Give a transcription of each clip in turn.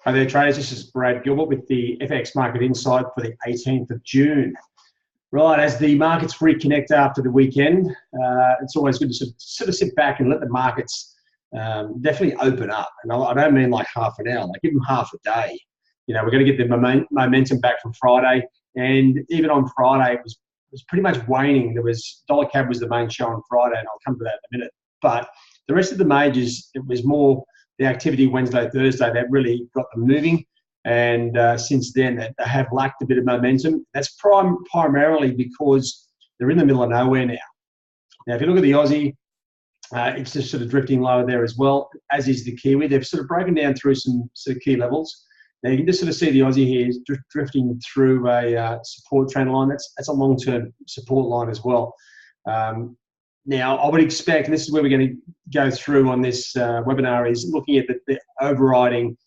Hi there, traders. This is Brad Gilbert with the FX Market Insight for the 18th of June. Right, as the markets reconnect after the weekend, it's always good to sort of sit back and let the markets definitely open up. And I don't mean like half an hour, like give them half a day. You know, we're going to get the momentum back from Friday. And even on Friday, it was pretty much waning. There was dollar CAD was the main show on Friday, and I'll come to that in a minute. But the rest of the majors, it was more the activity Wednesday, Thursday that really got them moving. And since then, they have lacked a bit of momentum. That's primarily because they're in the middle of nowhere now. Now, if you look at the Aussie, it's just sort of drifting lower there as well, as is the Kiwi. They've sort of broken down through some sort of key levels. Now, you can just sort of see the Aussie here is drifting through a support trend line. That's a long-term support line as well. Now, I would expect, and this is where we're going to go through on this webinar, is looking at the overriding,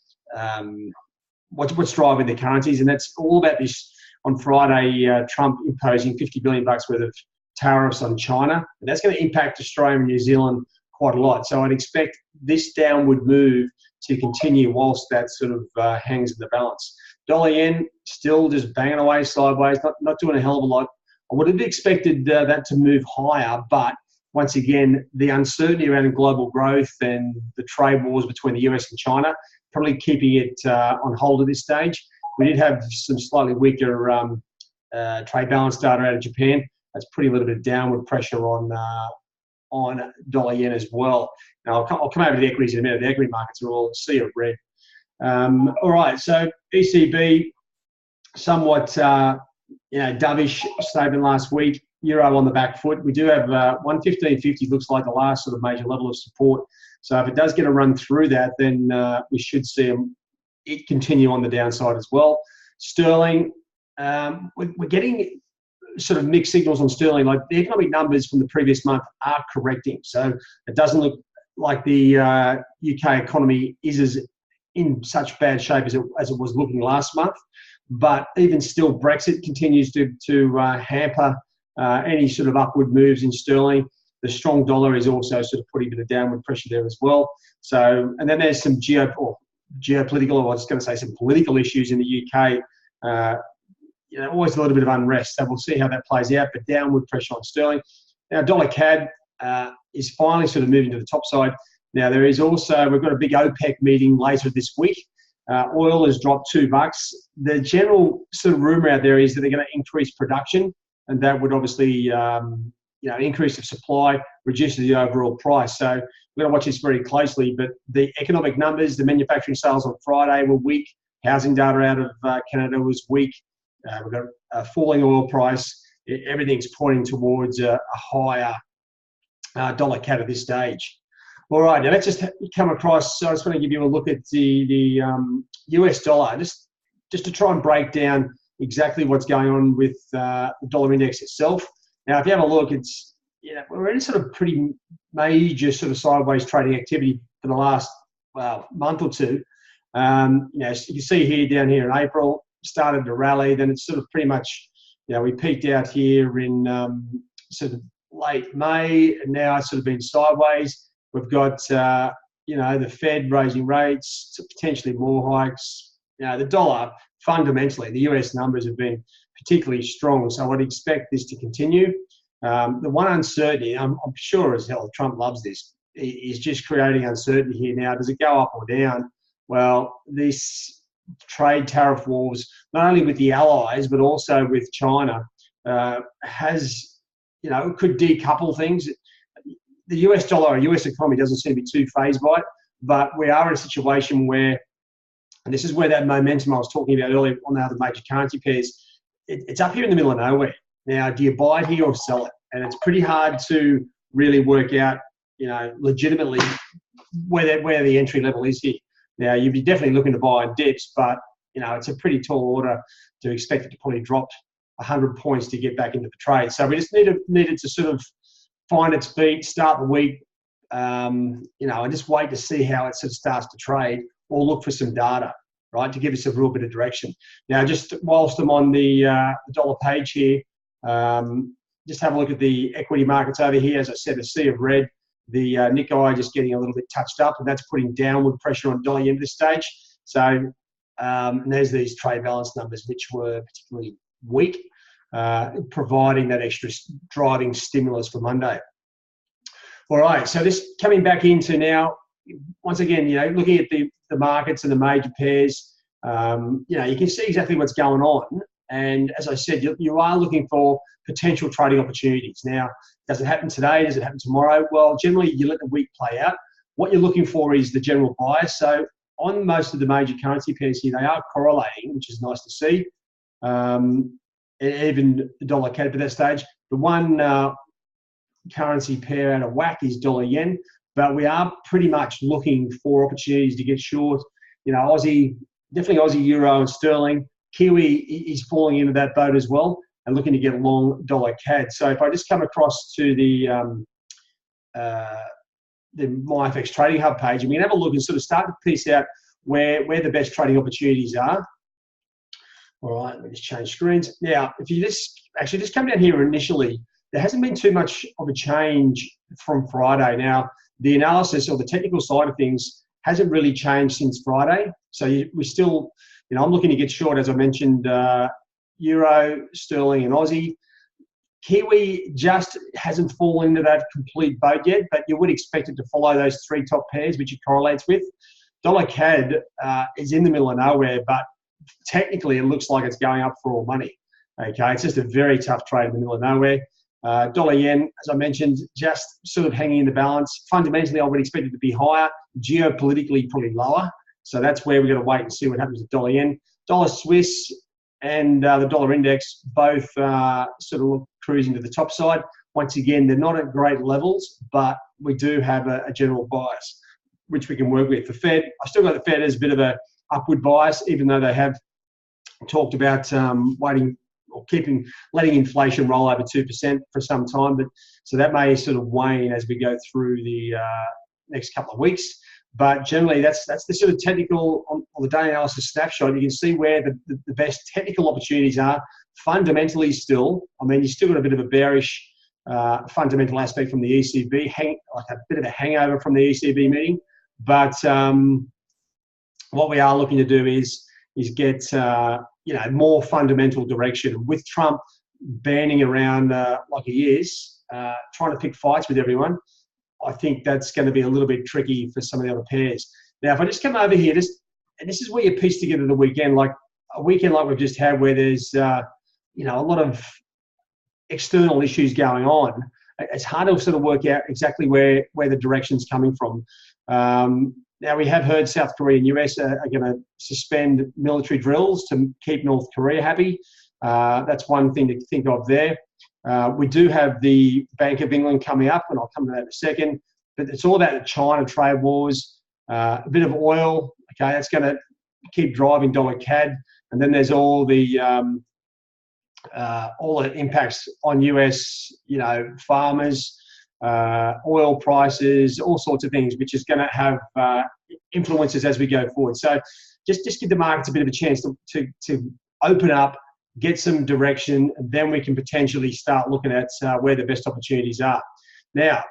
what's driving the currencies, and that's all about this. On Friday, Trump imposing $50 billion worth of tariffs on China, and that's going to impact Australia and New Zealand quite a lot. So I'd expect this downward move to continue whilst that sort of hangs in the balance. Dollar yen still just banging away sideways, not doing a hell of a lot. I would have expected that to move higher, but once again, the uncertainty around global growth and the trade wars between the US and China probably keeping it on hold at this stage. We did have some slightly weaker trade balance data out of Japan. That's putting a little bit of downward pressure on dollar yen as well. Now, I'll come over to the equities in a minute. The equity markets are all sea of red. All right, so ECB, somewhat dovish statement last week. Euro on the back foot. We do have 115.50 looks like the last sort of major level of support. So if it does get a run through that, then we should see it continue on the downside as well. Sterling, we're getting sort of mixed signals on sterling. Like the economic numbers from the previous month are correcting. So it doesn't look like the UK economy is in such bad shape as it was looking last month. But even still, Brexit continues to hamper any sort of upward moves in sterling. The strong dollar is also sort of putting a bit of downward pressure there as well. So, and then there's some geopolitical, or I was going to say some political issues in the UK. Always a little bit of unrest. So we'll see how that plays out, but downward pressure on sterling. Now, dollar CAD is finally sort of moving to the top side. Now, there is also, we've got a big OPEC meeting later this week. Oil has dropped $2. The general sort of rumor out there is that they're going to increase production, and that would obviously, increase the supply, reduce the overall price. So we're going to watch this very closely. But the economic numbers, the manufacturing sales on Friday were weak. Housing data out of Canada was weak. We've got a falling oil price. Everything's pointing towards a higher dollar CAD at this stage. All right, now let's just come across. So I just want to give you a look at the US dollar, just to try and break down exactly what's going on with the dollar index itself. Now, if you have a look, it's we're in sort of pretty major sort of sideways trading activity for the last month or two. You can see here down here in April started to rally. Then it's sort of pretty much we peaked out here in sort of late May, and now it's sort of been sideways. We've got the Fed raising rates, potentially more hikes. The dollar, fundamentally, the US numbers have been particularly strong, so I would expect this to continue. The one uncertainty, I'm sure as hell Trump loves this, is just creating uncertainty here now. Does it go up or down? Well, this trade tariff wars, not only with the allies, but also with China, could decouple things. The US dollar or US economy doesn't seem to be too phased by it, but we are in a situation where, and this is where that momentum I was talking about earlier on the other major currency pairs, it's up here in the middle of nowhere. Now, do you buy it here or sell it? And it's pretty hard to really work out, legitimately where the entry level is here. Now, you'd be definitely looking to buy in dips, but, it's a pretty tall order to expect it to probably drop 100 points to get back into the trade. So we just needed to sort of find its feet, start the week, and just wait to see how it sort of starts to trade, or look for some data, right, to give us a real bit of direction. Now, just whilst I'm on the dollar page here, just have a look at the equity markets over here. As I said, a sea of red. The Nikkei just getting a little bit touched up, and that's putting downward pressure on dollar yen at this stage. So And there's these trade balance numbers, which were particularly weak, providing that extra driving stimulus for Monday. All right, so this coming back into now, once again, looking at the markets and the major pairs, you can see exactly what's going on. And as I said, you are looking for potential trading opportunities. Now, does it happen today? Does it happen tomorrow? Well, generally, you let the week play out. What you're looking for is the general bias. So on most of the major currency pairs here, they are correlating, which is nice to see. Even the dollar CAD at that stage. The one currency pair out of whack is dollar yen, but we are pretty much looking for opportunities to get short. Aussie, definitely Aussie, euro, and sterling. Kiwi is falling into that boat as well and looking to get long dollar CAD. So if I just come across to the MyFX Trading Hub page, and we can have a look and sort of start to piece out where the best trading opportunities are. All right, let me just change screens. Now, if you just come down here initially, there hasn't been too much of a change from Friday. Now, the analysis or the technical side of things hasn't really changed since Friday. So we still, I'm looking to get short, as I mentioned, euro, sterling, and Aussie. Kiwi just hasn't fallen into that complete boat yet, but you would expect it to follow those three top pairs, which it correlates with. Dollar CAD is in the middle of nowhere, but technically it looks like it's going up for all money. Okay, it's just a very tough trade in the middle of nowhere. Dollar yen, as I mentioned, just sort of hanging in the balance. Fundamentally, I would expect it to be higher. Geopolitically, probably lower. So that's where we're going to wait and see what happens with dollar yen. Dollar Swiss and the dollar index both sort of look cruising to the top side. Once again, they're not at great levels, but we do have a general bias, which we can work with. The Fed, I still got the Fed as a bit of a upward bias, even though they have talked about waiting or letting inflation roll over 2% for some time. But so that may sort of wane as we go through the next couple of weeks. But generally, that's the sort of technical on the day analysis snapshot. You can see where the best technical opportunities are. Fundamentally, still, you still got a bit of a bearish fundamental aspect from the ECB, like a bit of a hangover from the ECB meeting. But what we are looking to do is get more fundamental direction. With Trump banning around like he is, trying to pick fights with everyone, I think that's going to be a little bit tricky for some of the other pairs. Now, if I just come over here, and this is where you piece together the weekend, like a weekend like we've just had, where there's a lot of external issues going on. It's hard to sort of work out exactly where the direction's coming from. Now, we have heard South Korea and US are going to suspend military drills to keep North Korea happy. That's one thing to think of there. We do have the Bank of England coming up, and I'll come to that in a second. But it's all about the China trade wars, a bit of oil. Okay, that's going to keep driving dollar CAD. And then there's all the impacts on US, farmers, oil prices, all sorts of things, which is going to have influences as we go forward. So just give the markets a bit of a chance to open up, get some direction, and then we can potentially start looking at where the best opportunities are. Now,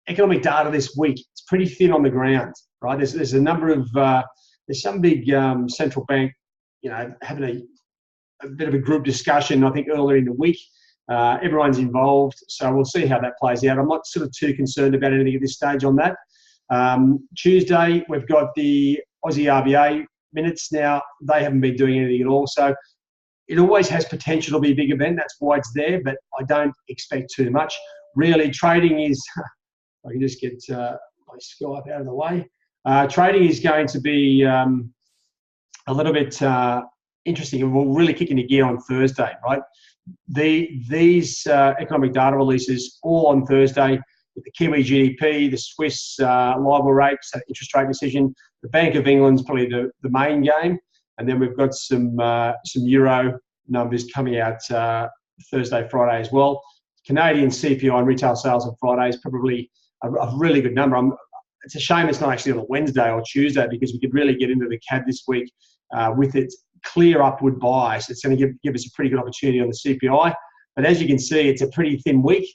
economic data this week, it's pretty thin on the ground, right? There's a number of, there's some big central bank, having a bit of a group discussion, I think, earlier in the week. Everyone's involved, so we'll see how that plays out. I'm not sort of too concerned about anything at this stage on that. Tuesday, we've got the Aussie RBA minutes. Now, they haven't been doing anything at all, so it always has potential to be a big event. That's why it's there, but I don't expect too much. Really, trading is, I can just get my Skype out of the way. Trading is going to be a little bit interesting, and we'll really kick into gear on Thursday, right? These economic data releases all on Thursday, with the Kiwi GDP, the Swiss LIBOR rate, so interest rate decision. The Bank of England's probably the main game. And then we've got some euro numbers coming out Thursday, Friday as well. Canadian CPI and retail sales on Friday is probably a really good number. It's a shame it's not actually on a Wednesday or Tuesday, because we could really get into the CAD this week with its clear upward bias. It's going to give us a pretty good opportunity on the CPI. But as you can see, it's a pretty thin week.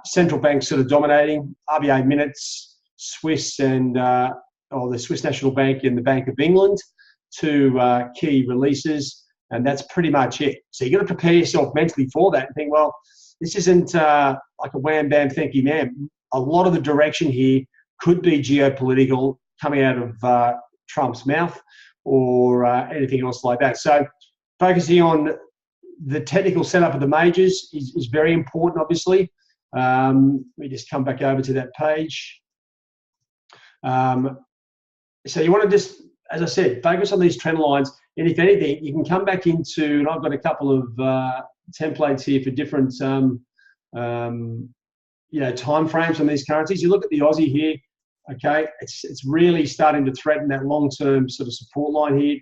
Central banks sort of dominating. RBA minutes, Swiss and the Swiss National Bank and the Bank of England. two key releases, and that's pretty much it. So you've got to prepare yourself mentally for that and think, well, this isn't like a wham, bam, thank you, ma'am. A lot of the direction here could be geopolitical coming out of Trump's mouth or anything else like that. So focusing on the technical setup of the majors is very important, obviously. Let me just come back over to that page. So you want to just, as I said, focus on these trend lines. And if anything, you can come back into, and I've got a couple of templates here for different time frames on these currencies. You look at the Aussie here, okay, it's really starting to threaten that long-term sort of support line here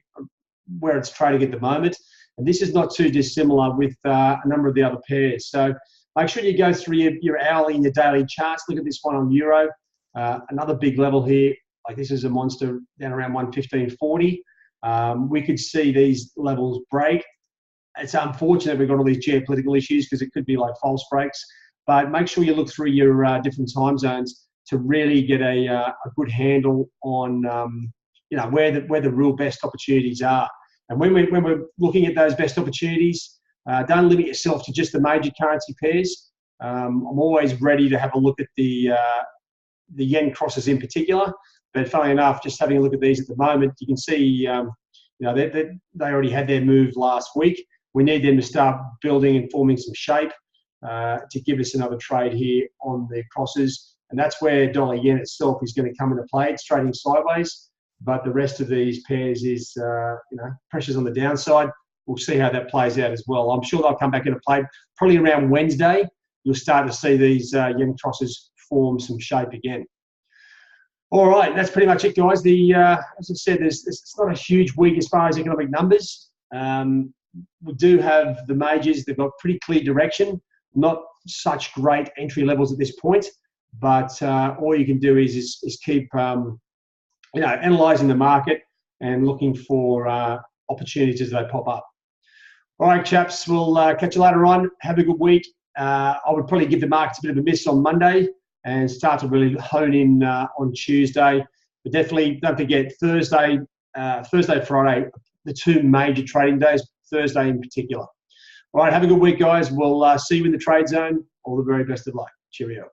where it's trading at the moment. And this is not too dissimilar with a number of the other pairs. So make sure you go through your hourly and your daily charts. Look at this one on Euro. Another big level here. Like this is a monster down around 115.40. We could see these levels break. It's unfortunate we've got all these geopolitical issues because it could be like false breaks. But make sure you look through your different time zones to really get a good handle on where the real best opportunities are. And when we're looking at those best opportunities, don't limit yourself to just the major currency pairs. I'm always ready to have a look at the yen crosses in particular. But funnily enough, just having a look at these at the moment, you can see they already had their move last week. We need them to start building and forming some shape to give us another trade here on the crosses. And that's where dollar yen itself is going to come into play. It's trading sideways, but the rest of these pairs is pressures on the downside. We'll see how that plays out as well. I'm sure they'll come back into play probably around Wednesday. You'll start to see these yen crosses form some shape again. All right, that's pretty much it, guys. As I said, it's not a huge week as far as economic numbers. We do have the majors. They've got pretty clear direction, not such great entry levels at this point, but all you can do is keep analysing the market and looking for opportunities as they pop up. All right, chaps, we'll catch you later on. Have a good week. I would probably give the markets a bit of a miss on Monday and start to really hone in on Tuesday. But definitely don't forget Thursday, Friday, the two major trading days, Thursday in particular. All right, have a good week, guys. We'll see you in the trade zone. All the very best of luck. Cheerio.